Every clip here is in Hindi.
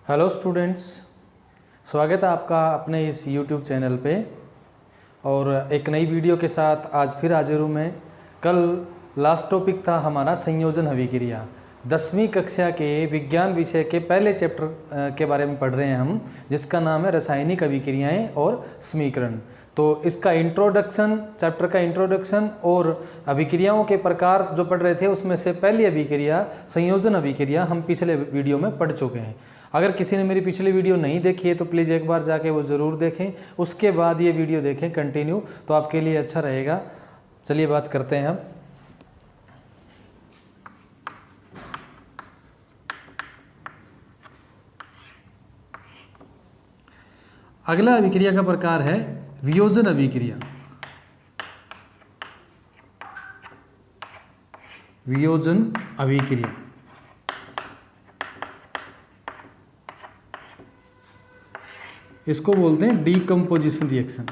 हेलो स्टूडेंट्स, स्वागत है आपका अपने इस यूट्यूब चैनल पे। और एक नई वीडियो के साथ आज फिर हाजिर हूँ मैं। कल लास्ट टॉपिक था हमारा संयोजन अभिक्रिया। 10वीं कक्षा के विज्ञान विषय के पहले चैप्टर के बारे में पढ़ रहे हैं हम, जिसका नाम है रासायनिक अभिक्रियाएं और समीकरण। तो इसका इंट्रोडक्शन, चैप्टर का इंट्रोडक्शन और अभिक्रियाओं के प्रकार जो पढ़ रहे थे उसमें से पहली अभिक्रिया संयोजन अभिक्रिया हम पिछले वीडियो में पढ़ चुके हैं। अगर किसी ने मेरी पिछली वीडियो नहीं देखी है तो प्लीज़ एक बार जाके वो ज़रूर देखें, उसके बाद ये वीडियो देखें कंटिन्यू, तो आपके लिए अच्छा रहेगा। चलिए बात करते हैं अब। अगला अभिक्रिया का प्रकार है वियोजन अभिक्रिया। वियोजन अभिक्रिया इसको बोलते हैं डीकम्पोजिशन रिएक्शन।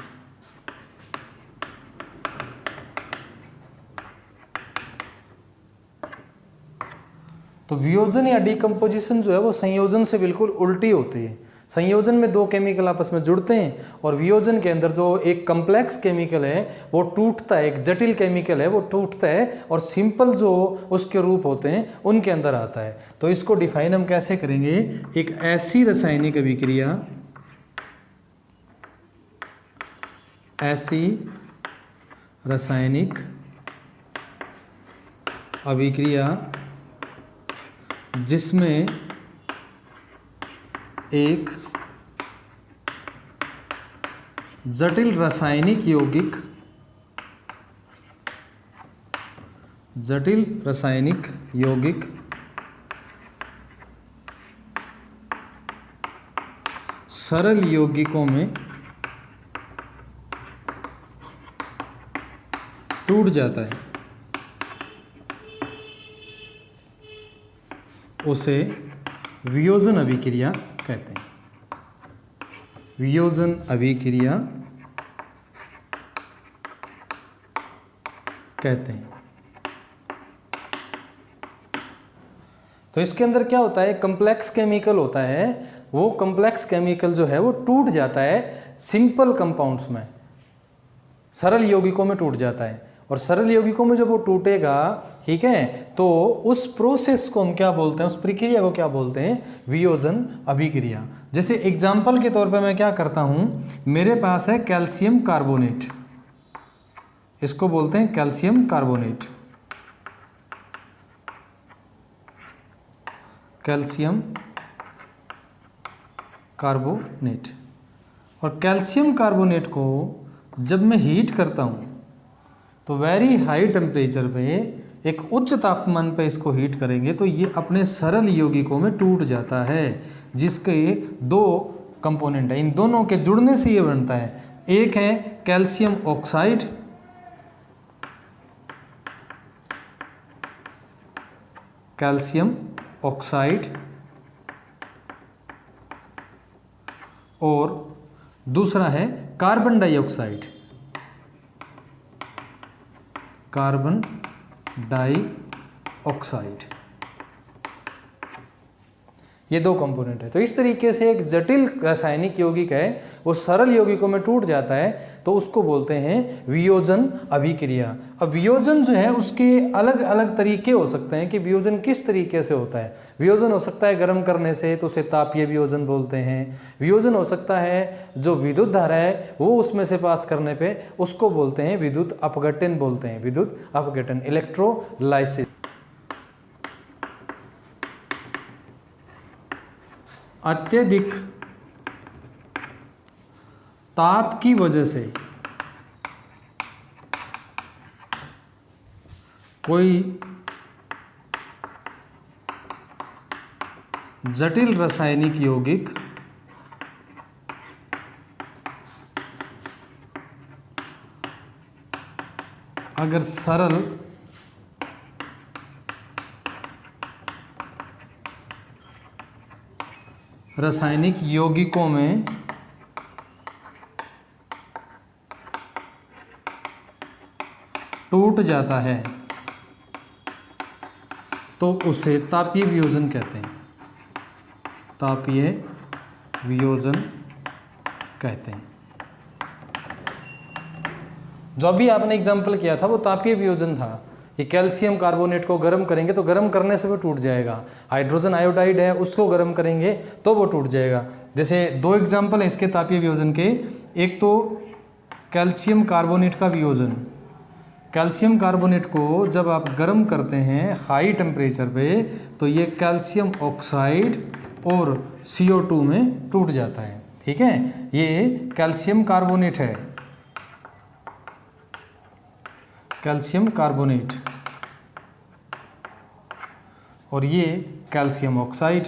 तो वियोजन या डीकम्पोजिशन जो है वो संयोजन से बिल्कुल उल्टी होती है। संयोजन में दो केमिकल आपस में जुड़ते हैं और वियोजन के अंदर जो एक कॉम्प्लेक्स केमिकल है वो टूटता है, एक जटिल केमिकल है वो टूटता है और सिंपल जो उसके रूप होते हैं उनके अंदर आता है। तो इसको डिफाइन हम कैसे करेंगे? एक ऐसी रासायनिक अभिक्रिया, ऐसी रासायनिक अभिक्रिया जिसमें एक जटिल रासायनिक यौगिक सरल यौगिकों में टूट जाता है, उसे वियोजन अभिक्रिया कहते हैं। वियोजन अभिक्रिया कहते हैं। तो इसके अंदर क्या होता है? कॉम्प्लेक्स केमिकल होता है, वो कॉम्प्लेक्स केमिकल जो है वो टूट जाता है सिंपल कंपाउंड्स में, सरल यौगिकों में टूट जाता है। और सरल यौगिकों में जब वो टूटेगा, ठीक है, तो उस प्रोसेस को हम क्या बोलते हैं, उस प्रक्रिया को क्या बोलते हैं? वियोजन अभिक्रिया। जैसे एग्जाम्पल के तौर पे मैं क्या करता हूं, मेरे पास है कैल्शियम कार्बोनेट, इसको बोलते हैं कैल्शियम कार्बोनेट। Calcium carbonate. और कैल्शियम कार्बोनेट को जब मैं हीट करता हूं तो वेरी हाई टेम्परेचर पे, एक उच्च तापमान पे इसको हीट करेंगे तो ये अपने सरल यौगिकों में टूट जाता है, जिसके दो कंपोनेंट है। इन दोनों के जुड़ने से ये बनता है, एक है कैल्शियम ऑक्साइड, कैल्शियम ऑक्साइड, और दूसरा है कार्बन डाइऑक्साइड, कार्बन डाइऑक्साइड। ये दो कंपोनेंट है। तो इस तरीके से एक जटिल रासायनिक यौगिक है वो सरल यौगिकों में टूट जाता है, तो उसको बोलते हैं वियोजन अभिक्रिया। अब वियोजन जो है उसके अलग अलग तरीके हो सकते हैं कि वियोजन किस तरीके से होता है। वियोजन हो सकता है गर्म करने से, तो उसे तापीय वियोजन बोलते हैं। वियोजन हो सकता है जो विद्युत धारा है वो उसमें से पास करने पे, उसको बोलते हैं विद्युत अपघटन बोलते हैं, विद्युत अपघटन, इलेक्ट्रोलाइसिस। अत्यधिक ताप की वजह से कोई जटिल रासायनिक यौगिक अगर सरल रासायनिक यौगिकों में टूट जाता है तो उसे तापीय वियोजन कहते हैं। तापीय वियोजन कहते हैं। जो अभी आपने एग्जाम्पल किया था वो तापीय वियोजन था। ये कैल्शियम कार्बोनेट को गर्म करेंगे तो गर्म करने से वो टूट जाएगा। हाइड्रोजन आयोडाइड है उसको गर्म करेंगे तो वो टूट जाएगा। जैसे दो एग्जाम्पल हैं इसके तापीय वियोजन के, एक तो कैल्शियम कार्बोनेट का वियोजन। कैल्शियम कार्बोनेट को जब आप गर्म करते हैं हाई टेम्परेचर पे तो ये कैल्शियम ऑक्साइड और CO2 में टूट जाता है। ठीक है, ये कैल्शियम कार्बोनेट है, कैल्शियम कार्बोनेट, और ये कैल्शियम ऑक्साइड।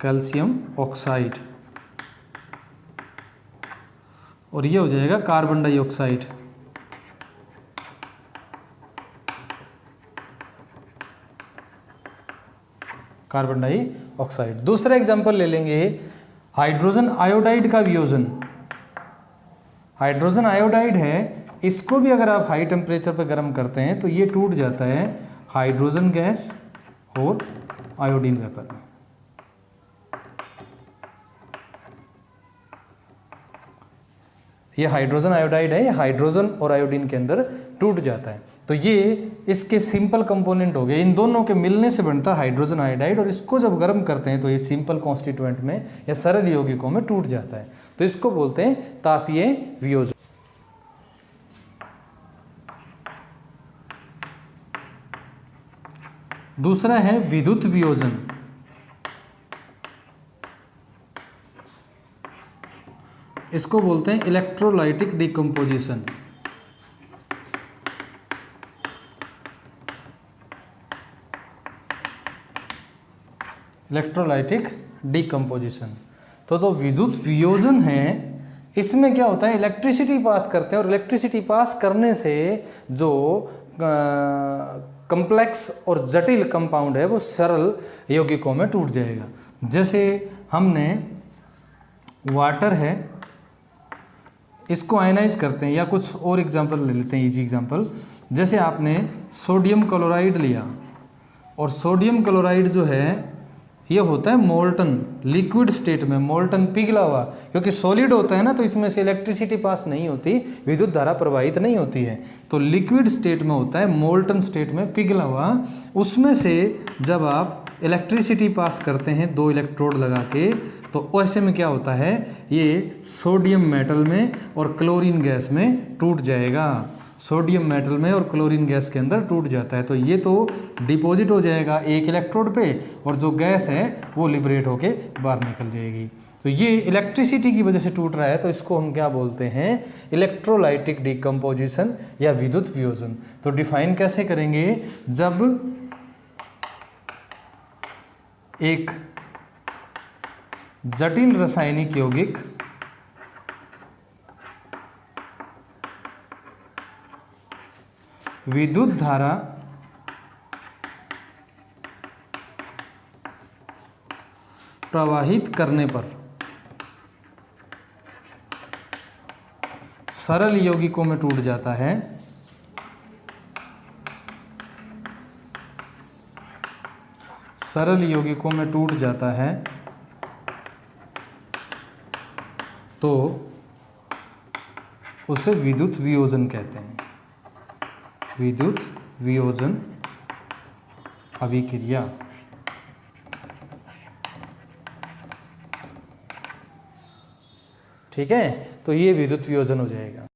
कैल्शियम ऑक्साइड और ये हो जाएगा कार्बन डाइऑक्साइड। Carbon dioxide. दूसरा एग्जांपल ले लेंगे हाइड्रोजन आयोडाइड का वियोजन। हाइड्रोजन आयोडाइड है, इसको भी अगर आप हाई टेम्परेचर पर गर्म करते हैं तो ये टूट जाता है हाइड्रोजन गैस और आयोडीन वेपर में। ये हाइड्रोजन आयोडाइड है, ये हाइड्रोजन और आयोडीन के अंदर टूट जाता है। तो ये इसके सिंपल कंपोनेंट हो गए। इन दोनों के मिलने से बनता है हाइड्रोजन आयोडाइड, और इसको जब गर्म करते हैं तो ये सिंपल कॉन्स्टिट्यूएंट में या सरल यौगिकों में टूट जाता है। तो इसको बोलते हैं तापीय वियोजन। दूसरा है विद्युत वियोजन। इसको बोलते हैं इलेक्ट्रोलाइटिक डिकम्पोजिशन। Electrolytic decomposition. तो विद्युत वियोजन है, इसमें क्या होता है, इलेक्ट्रिसिटी पास करते हैं और इलेक्ट्रिसिटी पास करने से जो कम्प्लेक्स और जटिल कंपाउंड है वो सरल यौगिकों में टूट जाएगा। जैसे हमने वाटर है, इसको आयनाइज करते हैं, या कुछ और एग्जांपल ले लेते हैं, इजी एग्जांपल। जैसे आपने सोडियम क्लोराइड लिया, और सोडियम क्लोराइड जो है ये होता है मोल्टन लिक्विड स्टेट में, मोल्टन पिघला हुआ, क्योंकि सॉलिड होता है ना तो इसमें से इलेक्ट्रिसिटी पास नहीं होती, विद्युत धारा प्रवाहित नहीं होती है। तो लिक्विड स्टेट में होता है, मोल्टन स्टेट में पिघला हुआ, उसमें से जब आप इलेक्ट्रिसिटी पास करते हैं दो इलेक्ट्रोड लगा के, तो ऐसे में क्या होता है, ये सोडियम मेटल में और क्लोरीन गैस में टूट जाएगा। सोडियम मेटल में और क्लोरीन गैस के अंदर टूट जाता है। तो ये तो डिपॉजिट हो जाएगा एक इलेक्ट्रोड पे, और जो गैस है वो लिबरेट होके बाहर निकल जाएगी। तो ये इलेक्ट्रिसिटी की वजह से टूट रहा है, तो इसको हम क्या बोलते हैं, इलेक्ट्रोलाइटिक डिकम्पोजिशन या विद्युत वियोजन। तो डिफाइन कैसे करेंगे, जब एक जटिल रासायनिक यौगिक विद्युत धारा प्रवाहित करने पर सरल यौगिकों में टूट जाता है, सरल यौगिकों में टूट जाता है, तो उसे विद्युत वियोजन कहते हैं। विद्युत वियोजन अभिक्रिया। ठीक है, तो ये विद्युत वियोजन हो जाएगा।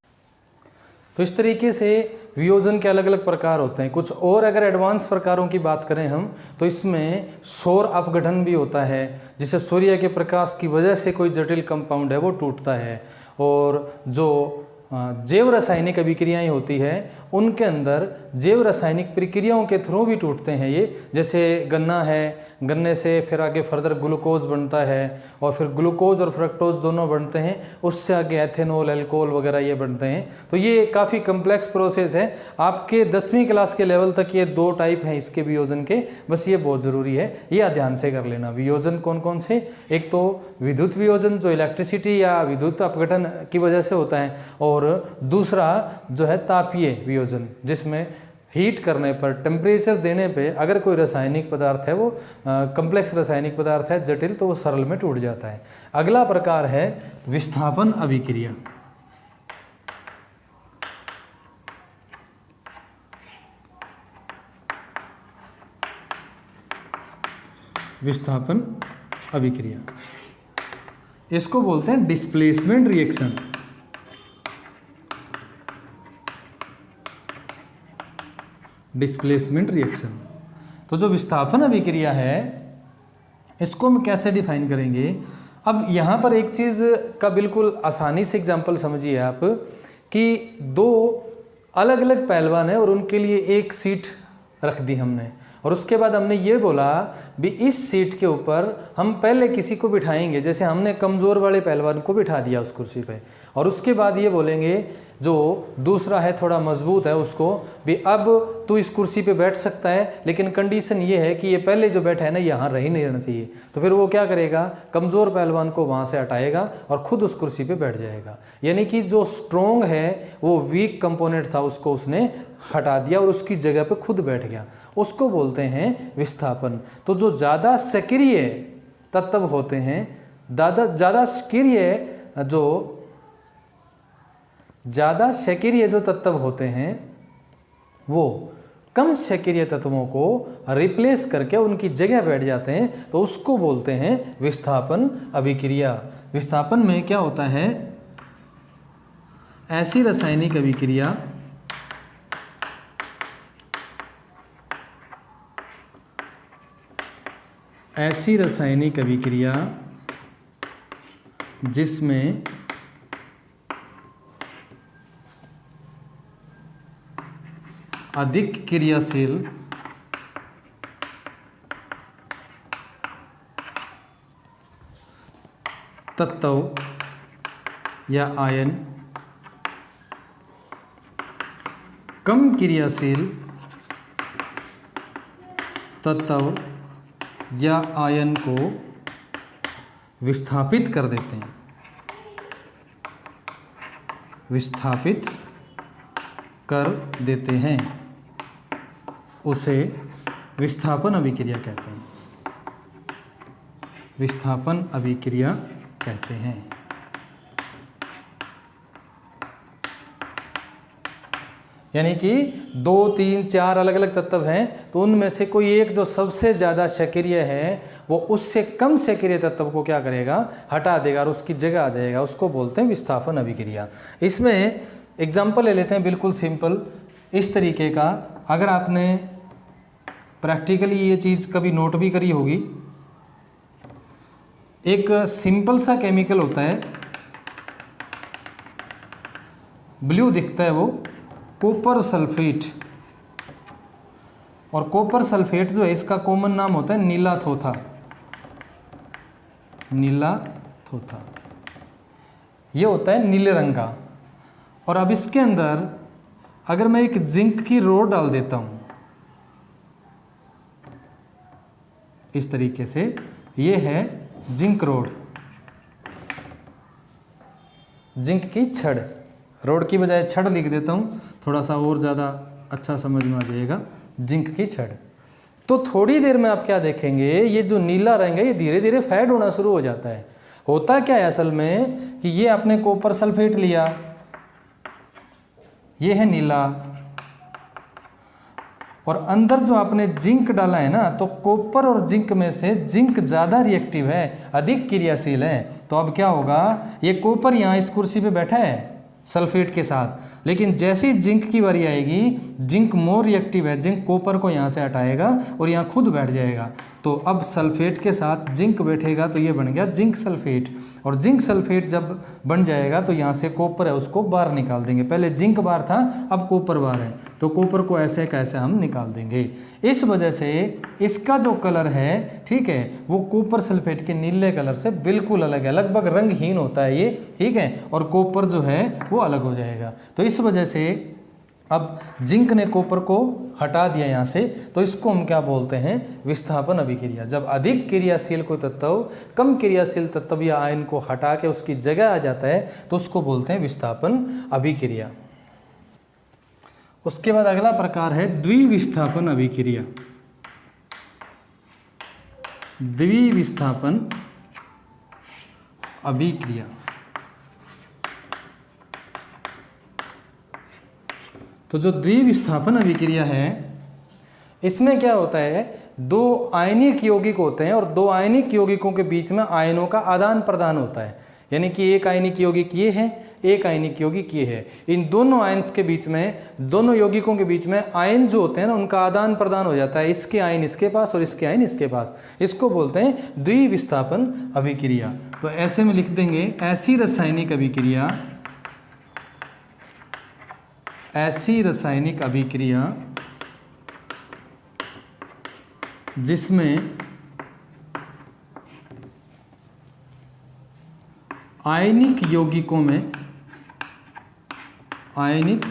तो इस तरीके से वियोजन के अलग अलग प्रकार होते हैं। कुछ और अगर एडवांस प्रकारों की बात करें हम, तो इसमें सौर अपघटन भी होता है, जिससे सूर्य के प्रकाश की वजह से कोई जटिल कंपाउंड है वो टूटता है। और जो जैव रासायनिक अभिक्रियाएं होती है, उनके अंदर जैव रासायनिक प्रक्रियाओं के थ्रू भी टूटते हैं ये। जैसे गन्ना है, गन्ने से फिर आगे फर्दर ग्लूकोज बनता है, और फिर ग्लूकोज और फ्रक्टोज दोनों बनते हैं, उससे आगे एथेनॉल, अल्कोहल वगैरह ये बनते हैं। तो ये काफ़ी कम्प्लेक्स प्रोसेस है। आपके 10वीं क्लास के लेवल तक ये दो टाइप हैं इसके वियोजन के, बस ये बहुत ज़रूरी है, ये ध्यान से कर लेना। वियोजन कौन कौन से, एक तो विद्युत वियोजन जो इलेक्ट्रिसिटी या विद्युत अपघटन की वजह से होता है, और दूसरा जो है तापीय वियोजन, जिसमें हीट करने पर, टेम्परेचर देने पे अगर कोई रासायनिक पदार्थ है वो कम्प्लेक्स रासायनिक पदार्थ है, जटिल, तो वो सरल में टूट जाता है। अगला प्रकार है विस्थापन अभिक्रिया। विस्थापन अभिक्रिया, इसको बोलते हैं डिस्प्लेसमेंट रिएक्शन। Displacement reaction. तो जो विस्थापन अभिक्रिया है इसको हम कैसे डिफाइन करेंगे? अब यहाँ पर एक चीज़ का बिल्कुल आसानी से एग्जांपल समझिए आप कि दो अलग अलग पहलवान हैं और उनके लिए एक सीट रख दी हमने, और उसके बाद हमने ये बोला भी इस सीट के ऊपर हम पहले किसी को बिठाएंगे, जैसे हमने कमज़ोर वाले पहलवान को बिठा दिया उस कुर्सी पे, और उसके बाद ये बोलेंगे जो दूसरा है थोड़ा मजबूत है उसको भी अब तू इस कुर्सी पे बैठ सकता है, लेकिन कंडीशन ये है कि ये पहले जो बैठा है ना यहाँ रह नहीं रहना चाहिए। तो फिर वो क्या करेगा, कमज़ोर पहलवान को वहाँ से हटाएगा और खुद उस कुर्सी पे बैठ जाएगा। यानी कि जो स्ट्रोंग है वो वीक कंपोनेंट था उसको उसने हटा दिया और उसकी जगह पे खुद बैठ गया, उसको बोलते हैं विस्थापन। तो जो ज़्यादा सक्रिय तत्व होते हैं, ज़्यादा सक्रिय जो तत्व होते हैं वो कम सक्रिय तत्वों को रिप्लेस करके उनकी जगह बैठ जाते हैं, तो उसको बोलते हैं विस्थापन अभिक्रिया। विस्थापन में क्या होता है, ऐसी रासायनिक अभिक्रिया जिसमें अधिक क्रियाशील तत्व या आयन कम क्रियाशील तत्व या आयन को विस्थापित कर देते हैं, विस्थापित कर देते हैं, उसे विस्थापन अभिक्रिया कहते हैं, विस्थापन अभिक्रिया कहते हैं। यानी कि 2, 3, 4 अलग अलग तत्व हैं, तो उनमें से कोई एक जो सबसे ज़्यादा सक्रिय है वो उससे कम सक्रिय तत्व को क्या करेगा, हटा देगा और उसकी जगह आ जाएगा, उसको बोलते हैं विस्थापन अभिक्रिया। इसमें एग्जाम्पल ले लेते हैं बिल्कुल सिंपल इस तरीके का। अगर आपने प्रैक्टिकली ये चीज़ कभी नोट भी करी होगी, एक सिंपल सा केमिकल होता है, ब्लू दिखता है, वो कॉपर सल्फेट, और कॉपर सल्फेट जो है इसका कॉमन नाम होता है नीला थोथा, नीला थोथा, ये होता है नीले रंग का। और अब इसके अंदर अगर मैं एक जिंक की रोड डाल देता हूं इस तरीके से, ये है जिंक रोड, जिंक की छड़, रोड की बजाय छड़ लिख देता हूं थोड़ा सा और ज़्यादा अच्छा समझ में आ जाएगा, जिंक की छड़। तो थोड़ी देर में आप क्या देखेंगे, ये जो नीला रंग है ये धीरे धीरे फेड होना शुरू हो जाता है। होता क्या है असल में कि ये आपने कॉपर सल्फेट लिया, ये है नीला, और अंदर जो आपने जिंक डाला है ना, तो कॉपर और जिंक में से जिंक ज़्यादा रिएक्टिव है, अधिक क्रियाशील है। तो अब क्या होगा, ये कॉपर यहाँ इस कुर्सी पे बैठा है सल्फेट के साथ, लेकिन जैसे ही जिंक की बारी आएगी, जिंक मोर रिएक्टिव है, जिंक कॉपर को यहाँ से हटाएगा और यहाँ खुद बैठ जाएगा। तो अब सल्फेट के साथ जिंक बैठेगा तो ये बन गया जिंक सल्फेट, और जिंक सल्फेट जब बन जाएगा तो यहाँ से कॉपर है उसको बाहर निकाल देंगे। पहले जिंक बाहर था, अब कॉपर बाहर है, तो कॉपर को ऐसे कैसे हम निकाल देंगे। इस वजह से इसका जो कलर है, ठीक है, वो कॉपर सल्फेट के नीले कलर से बिल्कुल अलग है, लगभग रंगहीन होता है ये, ठीक है, और कॉपर जो है वो अलग हो जाएगा। तो इस वजह से अब जिंक ने कॉपर को हटा दिया यहाँ से, तो इसको हम क्या बोलते हैं, विस्थापन अभिक्रिया। जब अधिक क्रियाशील कोई तत्व कम क्रियाशील तत्व या आयन को हटा के उसकी जगह आ जाता है तो उसको बोलते हैं विस्थापन अभिक्रिया। उसके बाद अगला प्रकार है द्विविस्थापन अभिक्रिया। द्विविस्थापन अभिक्रिया। तो जो द्विविस्थापन अभिक्रिया है इसमें क्या होता है, दो आयनिक यौगिक होते हैं और दो आयनिक यौगिकों के बीच में आयनों का आदान प्रदान होता है। यानी कि एक आयनिक यौगिक ये है, एक आयनिक यौगिक ये है। इन दोनों आयन्स के बीच में, दोनों यौगिकों के बीच में आयन जो होते हैं ना, उनका आदान प्रदान हो जाता है। इसके आयन इसके पास और इसके आयन इसके पास। इसको बोलते हैं द्विविस्थापन अभिक्रिया। तो ऐसे में लिख देंगे, ऐसी रासायनिक अभिक्रिया, ऐसी रासायनिक अभिक्रिया जिसमें आयनिक यौगिकों में, आयनिक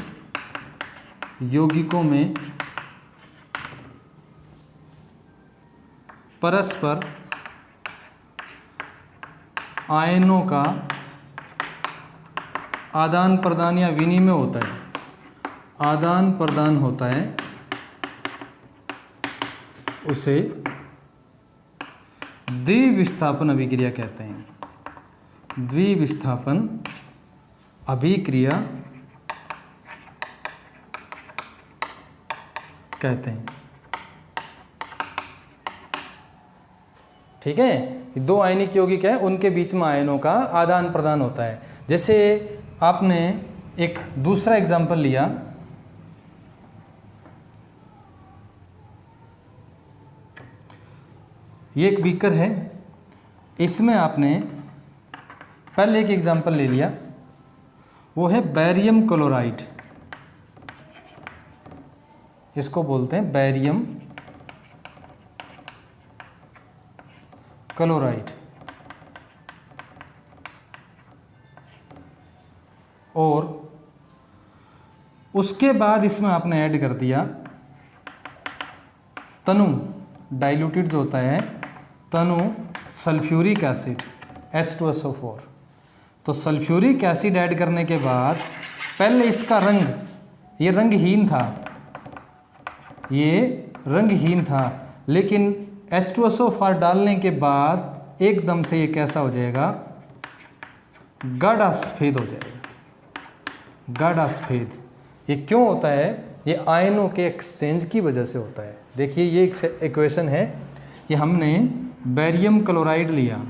यौगिकों में परस्पर आयनों का आदान प्रदान या विनिमय होता है, आदान प्रदान होता है, उसे द्विविस्थापन अभिक्रिया कहते हैं। द्विविस्थापन अभिक्रिया कहते हैं। ठीक है, दो आयनिक यौगिक है, उनके बीच में आयनों का आदान प्रदान होता है। जैसे आपने एक दूसरा एग्जाम्पल लिया, ये एक बीकर है, इसमें आपने पहले एक एग्जाम्पल ले लिया, वो है बैरियम क्लोराइड। इसको बोलते हैं बैरियम क्लोराइड। और उसके बाद इसमें आपने ऐड कर दिया तनु, डाइल्यूटेड जो होता है तनु सल्फ्यूरिक एसिड H2SO4। तो सल्फ्यूरिक एसिड ऐड करने के बाद पहले इसका रंग, ये रंगहीन था, ये रंगहीन था, लेकिन H2SO4 डालने के बाद एकदम से ये कैसा हो जाएगा, गाढ़ा सफेद हो जाएगा, गाढ़ा सफेद। ये क्यों होता है? ये आयनों के एक्सचेंज की वजह से होता है। देखिए ये एक इक्वेशन है, ये हमने बैरियम क्लोराइड लिया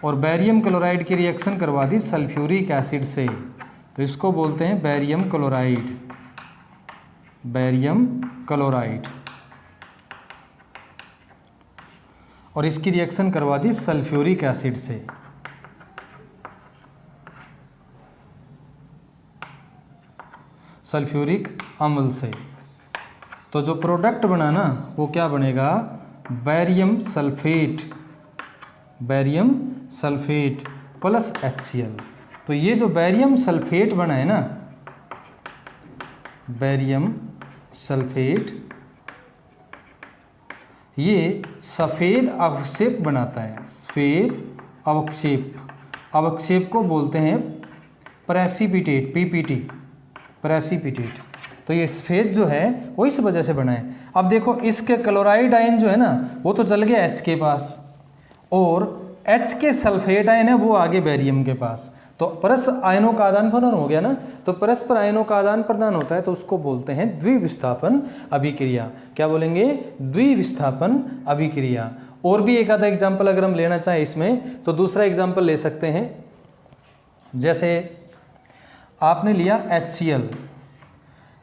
और बैरियम क्लोराइड की रिएक्शन करवा दी सल्फ्यूरिक एसिड से, तो इसको बोलते हैं बैरियम क्लोराइड, बैरियम क्लोराइड। और इसकी रिएक्शन करवा दी सल्फ्यूरिक एसिड से, सल्फ्यूरिक अम्ल से। तो जो प्रोडक्ट बना ना वो क्या बनेगा, barium sulphate, barium sulphate plus HCl। तो ये जो बैरियम सल्फेट बना है ना, बैरियम सल्फेट, ये सफ़ेद अवक्षेप बनाता है, सफ़ेद अवक्षेप। अवक्षेप को बोलते हैं प्रेसिपिटेट, PPT, प्रेसिपिटेट। तो ये सफ़ेद जो है वो इस वजह से बना है। अब देखो इसके क्लोराइड आयन जो है ना वो तो चल गया H के पास, और H के सल्फेट आयन है वो आगे बैरियम के पास। तो परस्पर आयनों का आदान प्रदान हो गया ना, तो परस्पर आयनों का आदान प्रदान होता है, तो उसको बोलते हैं द्विविस्थापन अभिक्रिया। क्या बोलेंगे? द्विविस्थापन अभिक्रिया। और भी एक आधा एग्जाम्पल अगर हम लेना चाहें इसमें, तो दूसरा एग्जाम्पल ले सकते हैं। जैसे आपने लिया HCl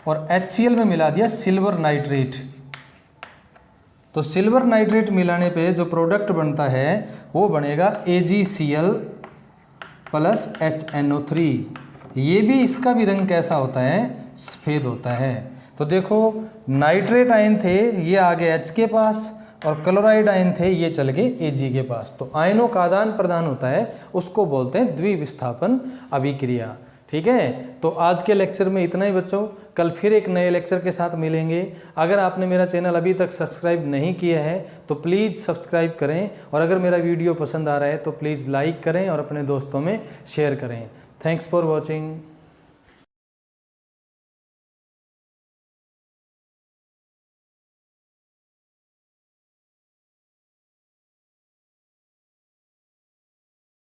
और HCl में मिला दिया सिल्वर नाइट्रेट। तो सिल्वर नाइट्रेट मिलाने पे जो प्रोडक्ट बनता है वो बनेगा AgCl प्लस HNO3। ये भी, इसका भी रंग कैसा होता है? सफ़ेद होता है। तो देखो नाइट्रेट आयन थे ये आ गए H के पास, और क्लोराइड आयन थे ये चल गए Ag के पास। तो आयनों का आदान प्रदान होता है, उसको बोलते हैं द्विविस्थापन अभिक्रिया। ठीक है, तो आज के लेक्चर में इतना ही बच्चों, कल फिर एक नए लेक्चर के साथ मिलेंगे। अगर आपने मेरा चैनल अभी तक सब्सक्राइब नहीं किया है तो प्लीज़ सब्सक्राइब करें, और अगर मेरा वीडियो पसंद आ रहा है तो प्लीज़ लाइक करें और अपने दोस्तों में शेयर करें। Thanks for watching.